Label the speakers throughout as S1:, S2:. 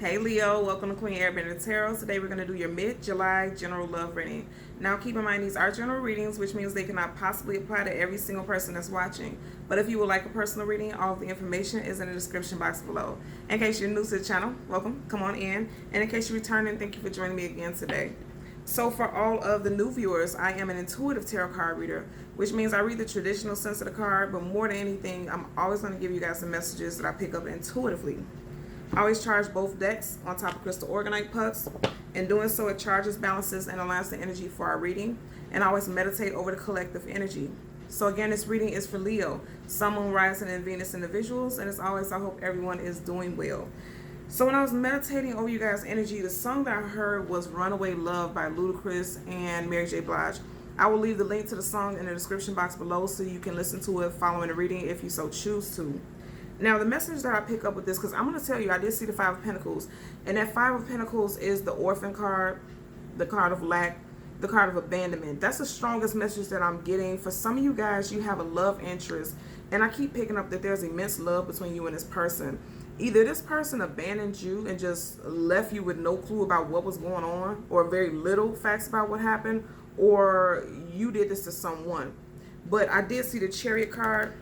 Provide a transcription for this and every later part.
S1: Hey Leo, welcome to Queen Airbender Tarot. Today we're going to do your mid-July general love reading. Now keep in mind these are general readings, which means they cannot possibly apply to every single person that's watching. But if you would like a personal reading, all of the information is in the description box below. In case you're new to the channel, welcome, come on in. And in case you're returning, thank you for joining me again today. So for all of the new viewers, I am an intuitive tarot card reader, which means I read the traditional sense of the card, but more than anything, I'm always going to give you guys some messages that I pick up intuitively. I always charge both decks on top of crystal organite pucks. In doing so, it charges, balances, and aligns the energy for our reading. And I always meditate over the collective energy. So again, this reading is for Leo, Sun, Moon, Rising, and Venus individuals. And as always, I hope everyone is doing well. So when I was meditating over you guys' energy, the song that I heard was Runaway Love by Ludacris and Mary J. Blige. I will leave the link to the song in the description box below so you can listen to it following the reading if you so choose to. Now, the message that I pick up with this, because I'm going to tell you, I did see the Five of Pentacles, and that Five of Pentacles is the orphan card, the card of lack, the card of abandonment. That's the strongest message that I'm getting. For some of you guys, you have a love interest, and I keep picking up that there's immense love between you and this person. Either this person abandoned you and just left you with no clue about what was going on, or very little facts about what happened, or you did this to someone. But I did see the Chariot card.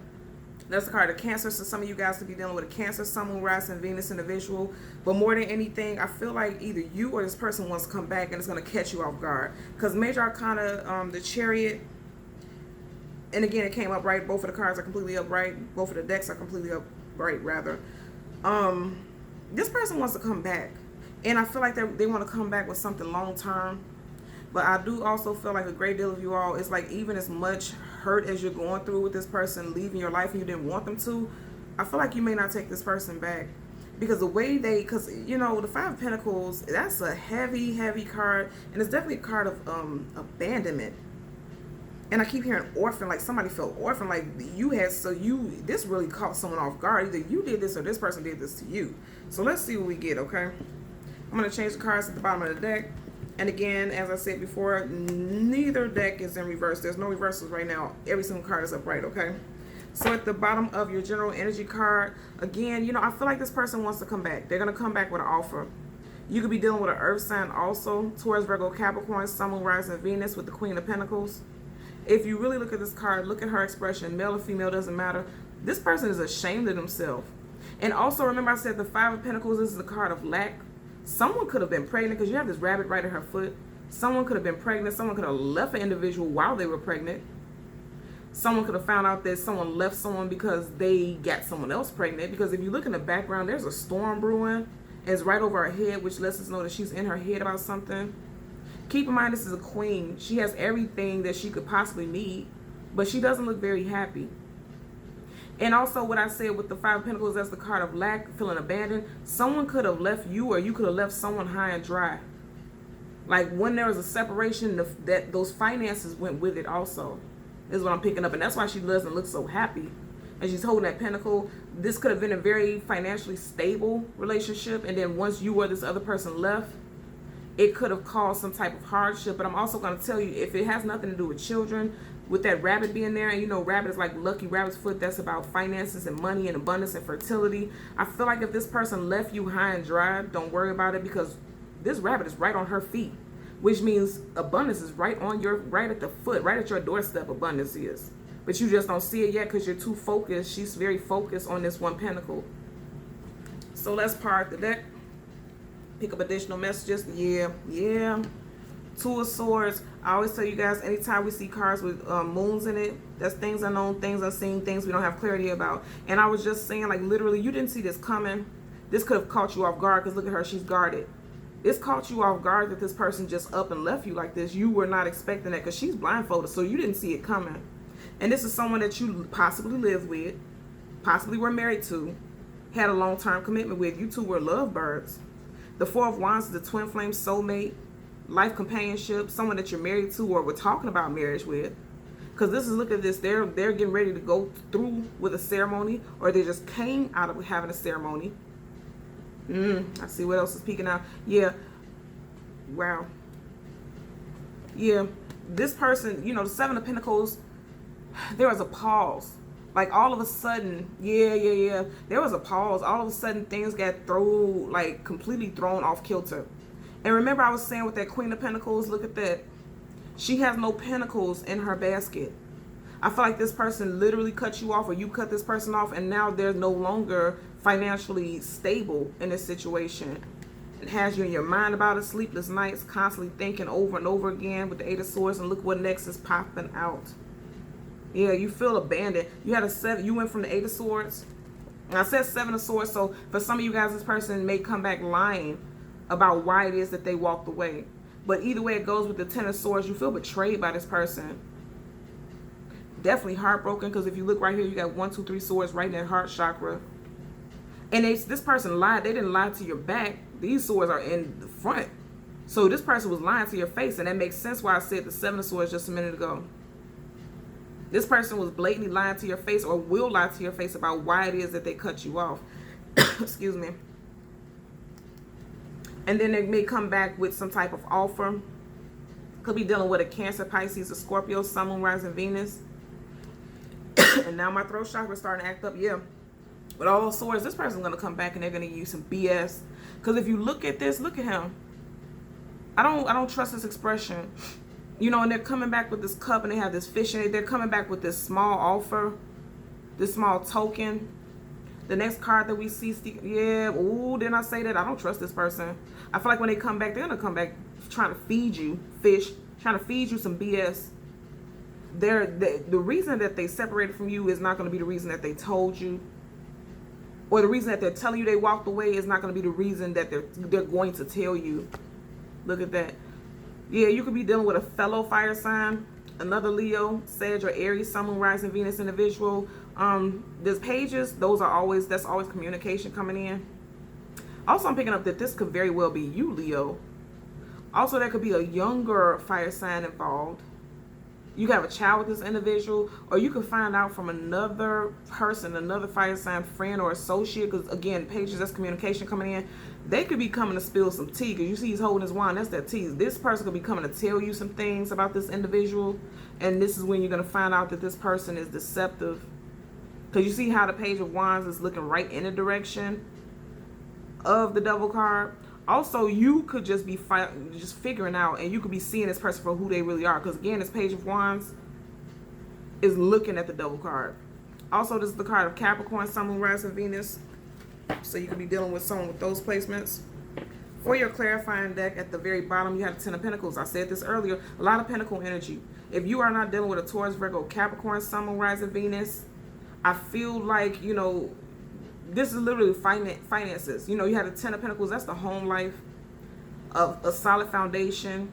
S1: That's the card of Cancer, so some of you guys could be dealing with a Cancer, Sun, Moon, Rising, Venus individual. But more than anything, I feel like either you or this person wants to come back and it's going to catch you off guard. Because Major Arcana, the Chariot, and again, it came upright. Both of the cards are completely upright. Both of the decks are completely upright, rather. This person wants to come back. And I feel like they want to come back with something long-term. But I do also feel like a great deal of you all, it's like even as much hurt as you're going through with this person leaving your life and you didn't want them to, I feel like you may not take this person back. Because the way because, you know, the Five of Pentacles, that's a heavy, heavy card. And it's definitely a card of abandonment. And I keep hearing orphan, like somebody felt orphan, like this really caught someone off guard. Either you did this or this person did this to you. So let's see what we get, okay? I'm going to change the cards at the bottom of the deck. And again, as I said before, neither deck is in reverse. There's no reversals right now. Every single card is upright, okay? So at the bottom of your general energy card, again, you know, I feel like this person wants to come back. They're going to come back with an offer. You could be dealing with an earth sign also. Taurus, Virgo, Capricorn, Sun, Moon, Rising, Venus with the Queen of Pentacles. If you really look at this card, look at her expression. Male or female, doesn't matter. This person is ashamed of themselves. And also, remember I said the Five of Pentacles, this is the card of lack. Someone could have been pregnant because you have this rabbit right at her foot. Someone could have been pregnant. Someone could have left an individual while they were pregnant. Someone could have found out that someone left someone because they got someone else pregnant. Because if you look in the background, there's a storm brewing. It's right over her head, which lets us know that she's in her head about something. Keep in mind, this is a queen. She has everything that she could possibly need, but she doesn't look very happy. And also what I said with the Five of Pentacles, that's the card of lack, feeling abandoned. Someone could have left you, or you could have left someone high and dry. Like when there was a separation, that those finances went with it also, is what I'm picking up. And that's why she doesn't look so happy. And she's holding that pentacle. This could have been a very financially stable relationship. And then once you or this other person left, it could have caused some type of hardship. But I'm also going to tell you, if it has nothing to do with children, with that rabbit being there, and you know, rabbit is like lucky rabbit's foot, that's about finances and money and abundance and fertility. I feel like if this person left you high and dry, don't worry about it, because this rabbit is right on her feet, which means abundance is right at the foot, right at your doorstep. Abundance is, but you just don't see it yet because you're too focused. She's very focused on this one pentacle. So let's part the deck, pick up additional messages. Yeah. Two of Swords. I always tell you guys, anytime we see cards with moons in it, that's things unknown, things unseen, things we don't have clarity about. And I was just saying, like, literally, you didn't see this coming. This could have caught you off guard, because look at her, she's guarded. This caught you off guard that this person just up and left you like this. You were not expecting that, because she's blindfolded, so you didn't see it coming. And this is someone that you possibly lived with, possibly were married to, had a long-term commitment with. You two were lovebirds. The Four of Wands is the twin flame soulmate, life companionship, someone that you're married to or we're talking about marriage with. Because this is, look at this, they're getting ready to go through with a ceremony, or they just came out of having a ceremony. I see what else is peeking out. Yeah. Wow. Yeah. This person, you know, the Seven of Pentacles, there was a pause Like all of a sudden, yeah. There was a pause. All of a sudden things got completely thrown off kilter. And remember I was saying with that Queen of Pentacles, look at that. She has no pentacles in her basket. I feel like this person literally cut you off, or you cut this person off, and now they're no longer financially stable in this situation. It has you in your mind about it, sleepless nights, constantly thinking over and over again with the Eight of Swords, and look what next is popping out. Yeah, you feel abandoned. You had a 7, you went from the Eight of Swords. And I said 7 of Swords, so for some of you guys, this person may come back lying about why it is that they walked away. But either way it goes with the 10 of Swords, you feel betrayed by this person. Definitely heartbroken, because if you look right here, you got 1, 2, 3 swords right in that heart chakra. And this person lied. They didn't lie to your back. These swords are in the front. So this person was lying to your face, and that makes sense why I said the 7 of Swords just a minute ago. This person was blatantly lying to your face, or will lie to your face about why it is that they cut you off. Excuse me. And then they may come back with some type of offer. Could be dealing with a Cancer, Pisces, a Scorpio, Sun, Moon, Rising, Venus. And now my throat chakra is starting to act up. Yeah. With all those swords, this person's going to come back and they're going to use some BS. Because if you look at this, look at him. I don't trust this expression. You know, and they're coming back with this cup and they have this fish in it. They're coming back with this small offer, this small token. The next card that we see, yeah, ooh, didn't I say that? I don't trust this person. I feel like when they come back, they're going to come back trying to feed you fish, trying to feed you some BS. The reason that they separated from you is not going to be the reason that they told you. Or the reason that they're telling you they walked away is not going to be the reason that they're going to tell you. Look at that. Yeah, you could be dealing with a fellow fire sign, another Leo, Sag, or Aries, Sun, Moon, Rising, Venus individual. There's pages. That's always communication coming in. Also, I'm picking up that this could very well be you, Leo. Also, there could be a younger fire sign involved. You have a child with this individual, or you could find out from another person, another fire sign friend or associate, because again, pages, that's communication coming in. They could be coming to spill some tea, because you see he's holding his wand, that's that tea. This person could be coming to tell you some things about this individual, and this is when you're going to find out that this person is deceptive. Because you see how the Page of Wands is looking right in the direction of the Devil card. Also, you could just be just figuring out, and you could be seeing this person for who they really are. Because again, this Page of Wands is looking at the Devil card. Also, this is the card of Capricorn, Sun, Moon, Rising, Venus. So you could be dealing with someone with those placements. For your clarifying deck, at the very bottom, you have the 10 of Pentacles. I said this earlier, a lot of Pentacle energy. If you are not dealing with a Taurus, Virgo, Capricorn, Sun, Moon, Rising, Venus, I feel like, you know, this is literally finances. You know, you have the 10 of Pentacles. That's the home life, of a solid foundation,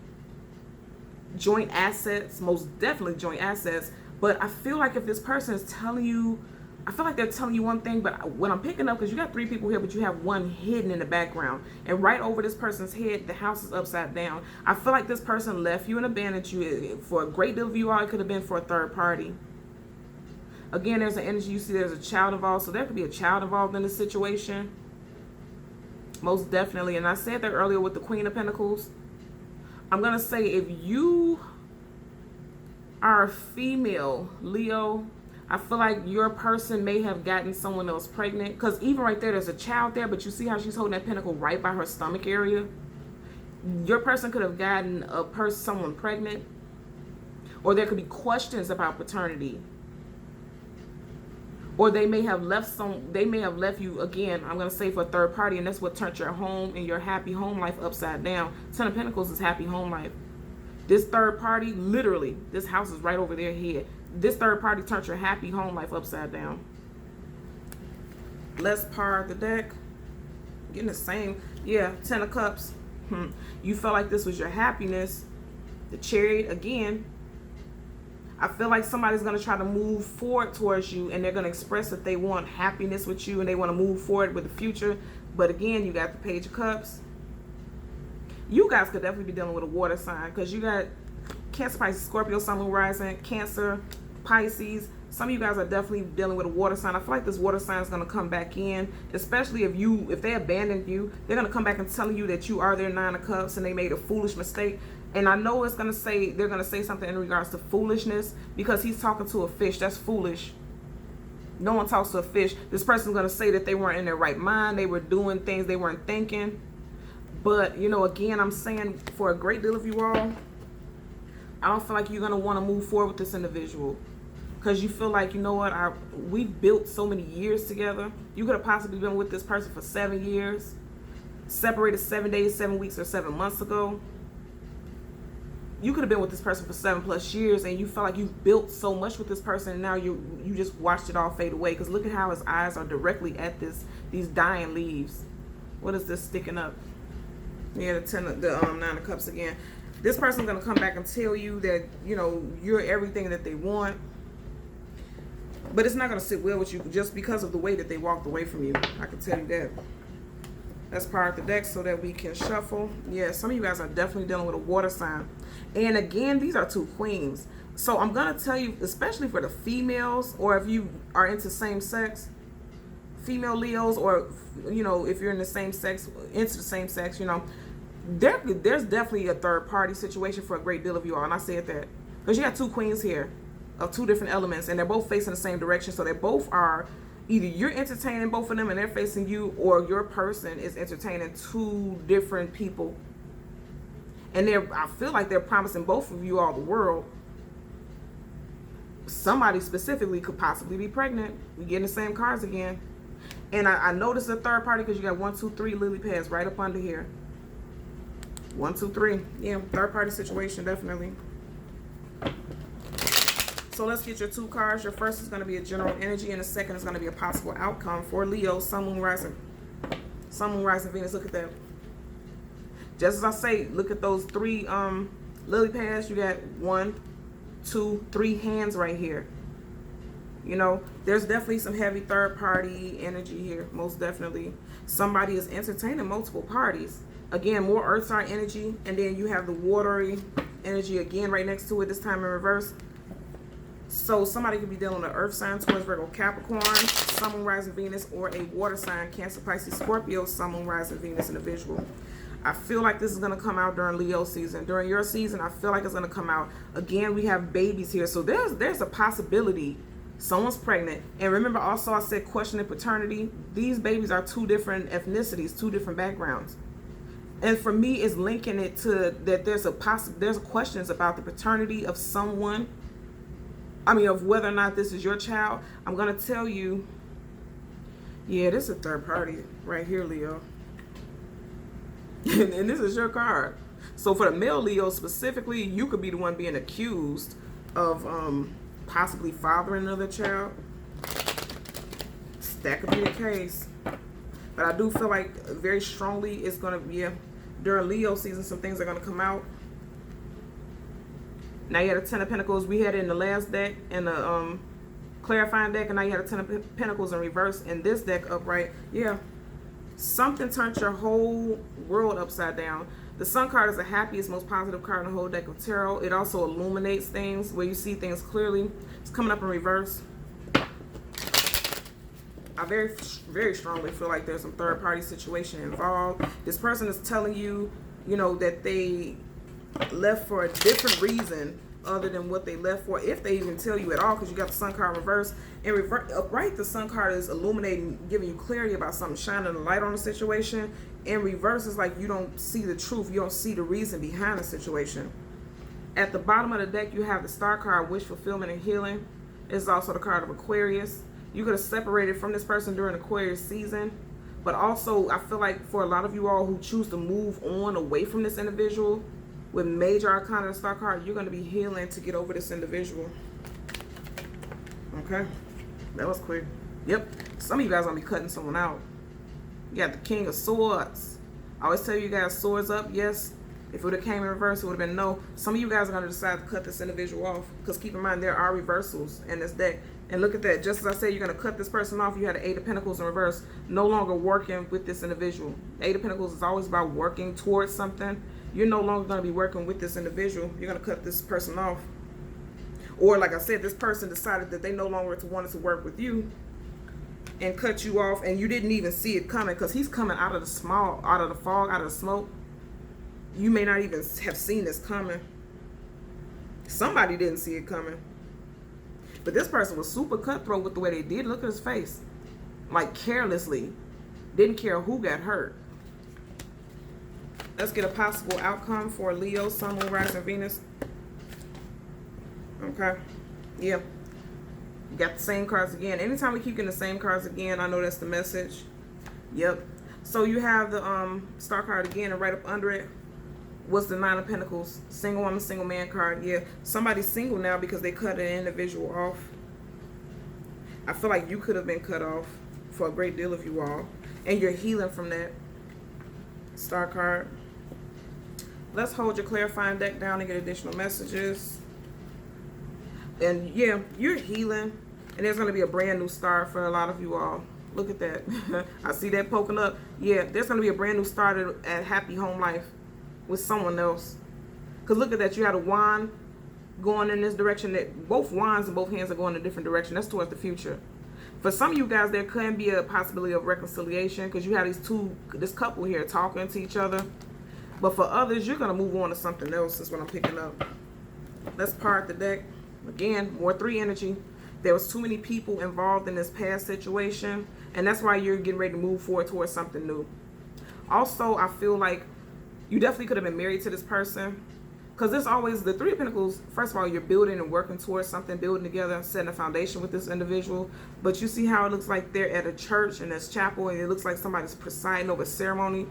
S1: joint assets, most definitely joint assets. But I feel like if this person is telling you, I feel like they're telling you one thing, but what I'm picking up, because you got 3 people here, but you have one hidden in the background. And right over this person's head, the house is upside down. I feel like this person left you and abandoned you. For a great deal of you all, it could have been for a third party. Again, there's an energy. You see there's a child involved. So there could be a child involved in this situation. Most definitely. And I said that earlier with the Queen of Pentacles. I'm going to say if you are a female, Leo, I feel like your person may have gotten someone else pregnant. Because even right there's a child there. But you see how she's holding that pentacle right by her stomach area? Your person could have gotten someone pregnant. Or there could be questions about paternity. Or they may have left you, again, I'm going to say, for a third party, and that's what turned your home and your happy home life upside down. 10 of Pentacles is happy home life. This third party, literally, this house is right over their head. This third party turned your happy home life upside down. Let's par the deck. Getting the same, yeah, 10 of Cups. You felt like this was your happiness. The Chariot, again. I feel like somebody's going to try to move forward towards you, and they're going to express that they want happiness with you and they want to move forward with the future. But again, you got the Page of Cups. You guys could definitely be dealing with a water sign, because you got Cancer, Pisces, Scorpio, Sun, Moon, Rising, Cancer, Pisces. Some of you guys are definitely dealing with a water sign. I feel like this water sign is going to come back in, especially if they abandoned you. They're going to come back and tell you that you are their 9 of Cups and they made a foolish mistake. And I know they're going to say something in regards to foolishness, because he's talking to a fish. That's foolish. No one talks to a fish. This person's going to say that they weren't in their right mind. They were doing things they weren't thinking. But, you know, again, I'm saying for a great deal of you all, I don't feel like you're going to want to move forward with this individual. Because you feel like, you know what, we've built so many years together. You could have possibly been with this person for 7 years. Separated 7 days, 7 weeks, or 7 months ago. You could have been with this person for 7+ years, and you felt like you've built so much with this person, and now you just watched it all fade away. Because look at how his eyes are directly at these dying leaves. What is this sticking up? Yeah, the 9 of Cups again. This person's gonna come back and tell you that, you know, you're everything that they want, but it's not gonna sit well with you just because of the way that they walked away from you. I can tell you that. Let's part the deck so that we can shuffle. Yeah, some of you guys are definitely dealing with a water sign. And again, these are 2 queens. So I'm going to tell you, especially for the females, or if you are into same sex, female Leos, or, you know, if you're in the same sex, into the same sex, you know, there's definitely a third party situation for a great deal of you all. And I said that because you got 2 queens here of 2 different elements, and they're both facing the same direction. So they both are, either you're entertaining both of them and they're facing you, or your person is entertaining 2 different people. And I feel like they're promising both of you all the world. Somebody specifically could possibly be pregnant. We getting the same cards again. And I noticed a third party because you got 1, 2, 3 lily pads right up under here. 1, 2, 3. Yeah, third party situation, definitely. So let's get your 2 cards. Your first is going to be a general energy, and the second is going to be a possible outcome for Leo, Sun, Moon, Rising. Sun, Moon, Rising, Venus. Look at that. Just as I say, look at those 3 lily pads. You got 1, 2, 3 hands right here. You know, there's definitely some heavy third party energy here. Most definitely. Somebody is entertaining multiple parties. Again, more earth sign energy. And then you have the watery energy again right next to it, this time in reverse. So somebody could be dealing with an earth sign, Taurus, Virgo, Capricorn, Sun, Moon, Rising, Venus, or a water sign, Cancer, Pisces, Scorpio, Sun, Moon, Rising, Venus individual. I feel like this is going to come out during Leo season. During your season, I feel like it's going to come out. Again, we have babies here. So there's a possibility someone's pregnant. And remember also I said questioning paternity. These babies are 2 different ethnicities, 2 different backgrounds. And for me, it's linking it to that there's questions about the paternity of someone. I mean, of whether or not this is your child. I'm going to tell you, yeah, this is a third party right here, Leo. And this is your card. So for the male Leo specifically, you could be the one being accused of possibly fathering another child. That could be the case. But I do feel like very strongly it's going to be, during Leo season, some things are going to come out. Now you had a 10 of Pentacles. We had it in the last deck, in the clarifying deck, and now you had a 10 of Pentacles in reverse in this deck upright. Yeah. Something turned your whole world upside down. The Sun card is the happiest, most positive card in the whole deck of tarot. It also illuminates things where you see things clearly. It's coming up in reverse. I very, very strongly feel like there's some third party situation involved. This person is telling you, you know, that they left for a different reason other than what they left for, if they even tell you at all, because you got the Sun card reverse. And upright, the Sun card is illuminating, giving you clarity about something, shining a light on the situation. In reverse, it's like you don't see the truth. You don't see the reason behind the situation. At the bottom of the deck, you have the Star card, wish fulfillment and healing. It's also the card of Aquarius. You could have separated from this person during Aquarius season. But also, I feel like for a lot of you all who choose to move on away from this individual, with major arcana of the Star card, you're going to be healing to get over this individual. Okay. That was quick. Yep. Some of you guys are going to be cutting someone out. You got the King of Swords. I always tell you guys, swords up, yes. If it would have came in reverse, it would have been no. Some of you guys are going to decide to cut this individual off. Because keep in mind, there are reversals in this deck. And look at that. Just as I said, you're going to cut this person off. You had the 8 of Pentacles in reverse. No longer working with this individual. 8 of Pentacles is always about working towards something. You're no longer going to be working with this individual. You're going to cut this person off. Or like I said, this person decided that they no longer wanted to work with you and cut you off, and you didn't even see it coming, because he's coming out of the smog, out of the fog, out of the smoke. You may not even have seen this coming. Somebody didn't see it coming. But this person was super cutthroat with the way they did. Look at his face. Like carelessly. Didn't care who got hurt. Let's get a possible outcome for Leo, Sun, Moon, Rising, Venus. Okay. Yeah. Got the same cards again. Anytime we keep getting the same cards again, I know that's the message. Yep. So you have the star card again, and right up under it was the Nine of Pentacles. Single woman, single man card. Yeah. Somebody's single now because they cut an individual off. I feel like you could have been cut off for a great deal of you all. And you're healing from that. Star card. Let's hold your clarifying deck down and get additional messages. And yeah, you're healing. And there's going to be a brand new start for a lot of you all. Look at that. I see that poking up. Yeah, there's going to be a brand new start at happy home life with someone else. Because look at that. You had a wand going in this direction. That both wands and both hands are going in a different direction. That's towards the future. For some of you guys, there can be a possibility of reconciliation because you have this couple here talking to each other. But for others, you're going to move on to something else is what I'm picking up. Let's part the deck. Again, more 3 energy. There was too many people involved in this past situation, and that's why you're getting ready to move forward towards something new. Also, I feel like you definitely could have been married to this person, because there's always the 3 of Pentacles. First of all, you're building and working towards something, building together, setting a foundation with this individual. But you see how it looks like they're at a church in this chapel, and it looks like somebody's presiding over a ceremony,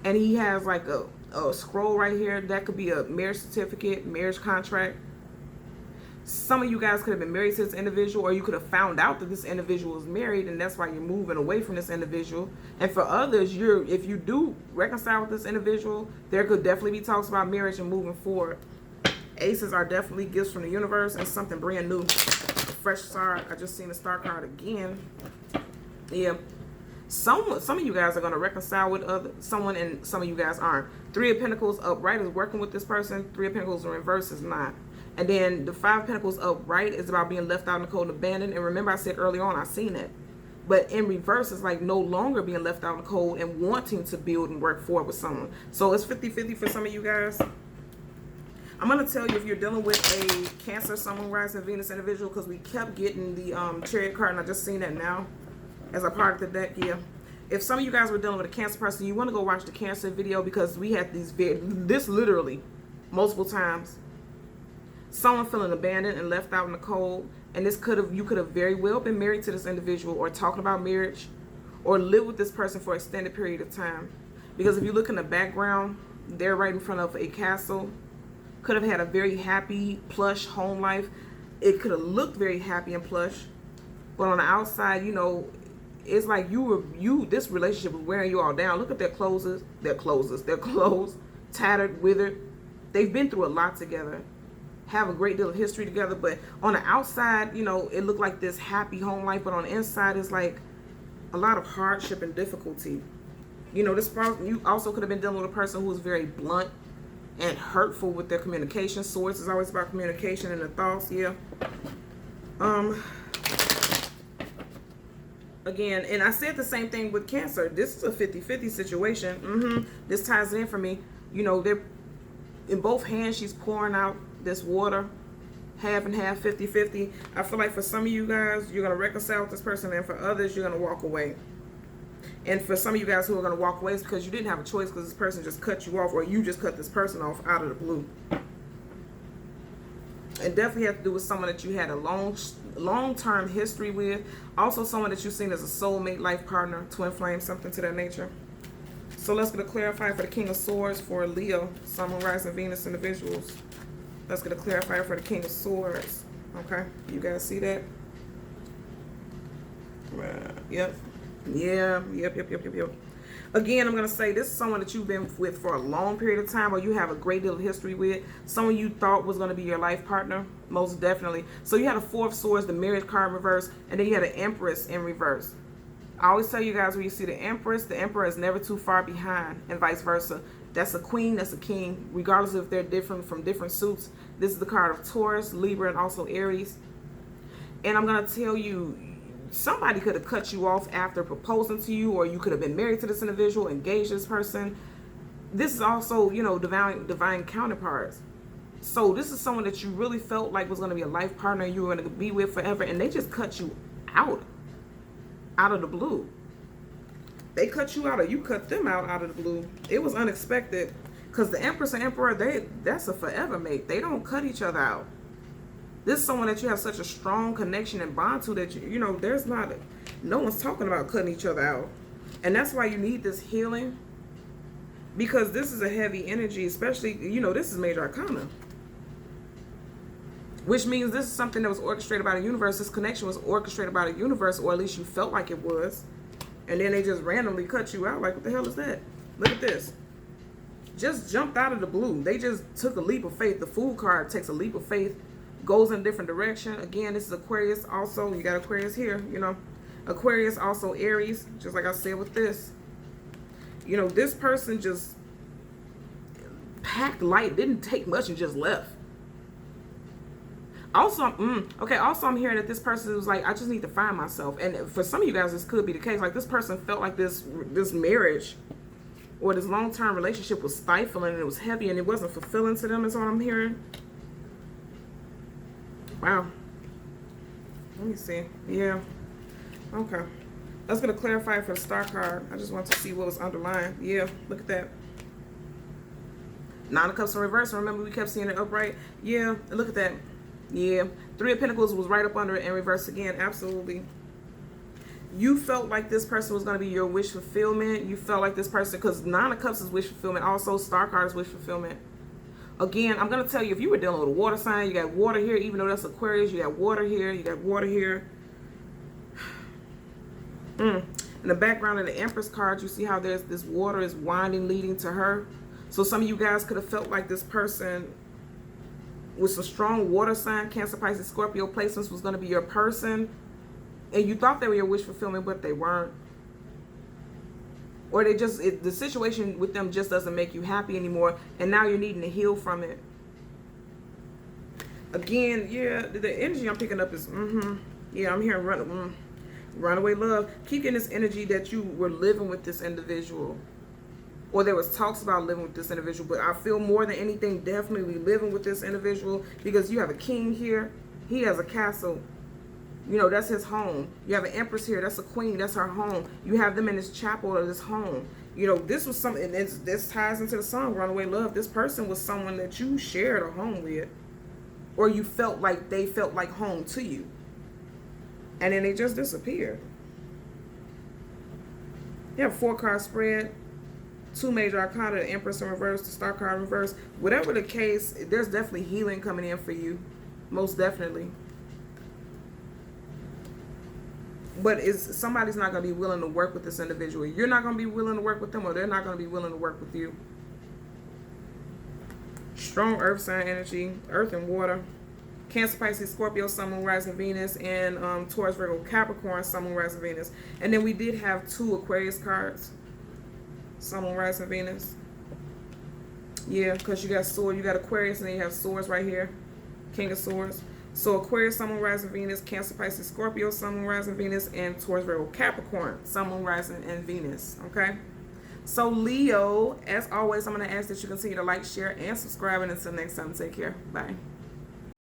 S1: and he has like a scroll right here. That could be a marriage certificate, marriage contract. Some of you guys could have been married to this individual, or you could have found out that this individual is married, and that's why you're moving away from this individual. And for others, if you do reconcile with this individual, there could definitely be talks about marriage and moving forward. Aces are definitely gifts from the universe and something brand new. Fresh start. I just seen the star card again. Yeah. Some of you guys are going to reconcile with someone, and some of you guys aren't. 3 of Pentacles upright is working with this person. 3 of Pentacles in reverse is not. And then the 5 of Pentacles upright is about being left out in the cold and abandoned. And remember I said earlier on, I seen it. But in reverse, it's like no longer being left out in the cold and wanting to build and work forward with someone. So it's 50-50 for some of you guys. I'm going to tell you if you're dealing with a Cancer, Sun, Moon, Rising, Venus individual, because we kept getting the Chariot card, and I just seen that now as a part of the deck. Yeah. If some of you guys were dealing with a Cancer person, you want to go watch the Cancer video, because we had this literally multiple times. Someone feeling abandoned and left out in the cold, and you could have very well been married to this individual, or talking about marriage, or live with this person for an extended period of time. Because if you look in the background, they're right in front of a castle. Could have had a very happy, plush home life. It could have looked very happy and plush, but on the outside, you know, it's like this relationship was wearing you all down. Look at their clothes, tattered, withered. They've been through a lot together, have a great deal of history together, but on the outside, you know, it looked like this happy home life, but on the inside, it's like a lot of hardship and difficulty. You know, you also could have been dealing with a person who was very blunt and hurtful with their communication. Swords is always about communication and the thoughts. Yeah. Again, and I said the same thing with Cancer. This is a 50-50 situation. This ties in for me. You know, they're in both hands. She's pouring out this water, half and half, 50-50. I feel like for some of you guys, you're going to reconcile with this person, and for others, you're going to walk away. And for some of you guys who are going to walk away, it's because you didn't have a choice, because this person just cut you off, or you just cut this person off out of the blue. It definitely has to do with someone that you had a long-term history with. Also someone that you've seen as a soulmate, life partner, twin flame, something to that nature. So let's get a clarifier for the King of Swords for Leo, Sun, Moon, Rising, Venus individuals. Let's get a clarifier for the King of Swords. Okay, you guys see that? Yep. Again, I'm going to say this is someone that you've been with for a long period of time, or you have a great deal of history with. Someone you thought was going to be your life partner, most definitely. So you had a 4 of Swords, the marriage card in reverse, and then you had an Empress in reverse. I always tell you guys, when you see the Emperor is never too far behind, and vice versa. That's a queen, that's a king, regardless if they're different from different suits. This is the card of Taurus, Libra, and also Aries. And I'm going to tell you, somebody could have cut you off after proposing to you, or you could have been married to this individual, engaged this person. This is also, you know, divine counterparts. So this is someone that you really felt like was going to be a life partner you were going to be with forever, and they just cut you out of the blue. They cut you out, or you cut them out of the blue. It was unexpected, because the Empress and Emperor, that's a forever mate. They don't cut each other out. This is someone that you have such a strong connection and bond to that you know there's no one's talking about cutting each other out. And that's why you need this healing, because this is a heavy energy, especially, you know, this is major arcana, which means this is something that was orchestrated by the universe. This connection was orchestrated by the universe, or at least you felt like it was. And then they just randomly cut you out. Like, what the hell is that? Look at this. Just jumped out of the blue. They just took a leap of faith. The Fool card takes a leap of faith, goes in a different direction. Again, this is Aquarius also. You got Aquarius here, you know. Aquarius, also Aries, just like I said with this. You know, this person just packed light, didn't take much and just left. Also, also I'm hearing that this person was like, I just need to find myself. And for some of you guys, this could be the case. Like, this person felt like this marriage or this long-term relationship was stifling, and it was heavy, and it wasn't fulfilling to them, is what I'm hearing. Wow. Let me see. Yeah. Okay. That's going to clarify for the Star card. I just want to see what was underlying. Yeah, look at that. Nine of Cups in reverse. Remember, we kept seeing it upright. Yeah, look at that. Yeah, Three of Pentacles was right up under it in reverse again. Absolutely. You felt like this person was going to be your wish fulfillment. You felt like this person, because Nine of Cups is wish fulfillment. Also, Star card is wish fulfillment. Again, I'm going to tell you, if you were dealing with a water sign, you got water here, even though that's Aquarius, you got water here, you got water here. In the background of the Empress card, you see how there's this water is winding, leading to her. So some of you guys could have felt like this person with some strong water sign, Cancer, Pisces, Scorpio placements was going to be your person. And you thought they were your wish fulfillment, but they weren't. Or they just, the situation with them just doesn't make you happy anymore. And now you're needing to heal from it. Again, yeah, the energy I'm picking up is, yeah, I'm hearing runaway love. Keep getting this energy that you were living with this individual. Or there was talks about living with this individual, but I feel more than anything definitely living with this individual, because you have a king here. He has a castle. You know, that's his home. You have an Empress here. That's a queen. That's her home. You have them in this chapel or this home. You know, this was something, and this ties into the song, Runaway Love. This person was someone that you shared a home with, or you felt like they felt like home to you. And then they just disappeared. You have a 4-card spread. 2 major arcana, the Empress in reverse, the Star card in reverse. Whatever the case, there's definitely healing coming in for you. Most definitely. But somebody's not going to be willing to work with this individual. You're not going to be willing to work with them, or they're not going to be willing to work with you. Strong earth sign energy, earth and water. Cancer, Pisces, Scorpio, Sun, Moon, Rising, Venus, and Taurus, Virgo, Capricorn, Sun, Moon, Rising, Venus. And then we did have 2 Aquarius cards. Sun, Moon, Rising, Venus. Yeah, because you got sword, you got Aquarius, and then you have swords right here. King of Swords. So Aquarius, Sun, Moon, Rising, Venus, Cancer, Pisces, Scorpio, Sun, Moon, Rising, Venus, and Taurus, Virgo, Capricorn, Sun, Moon, Rising, and Venus. Okay? So Leo, as always, I'm going to ask that you continue to like, share, and subscribe. And until next time, take care. Bye.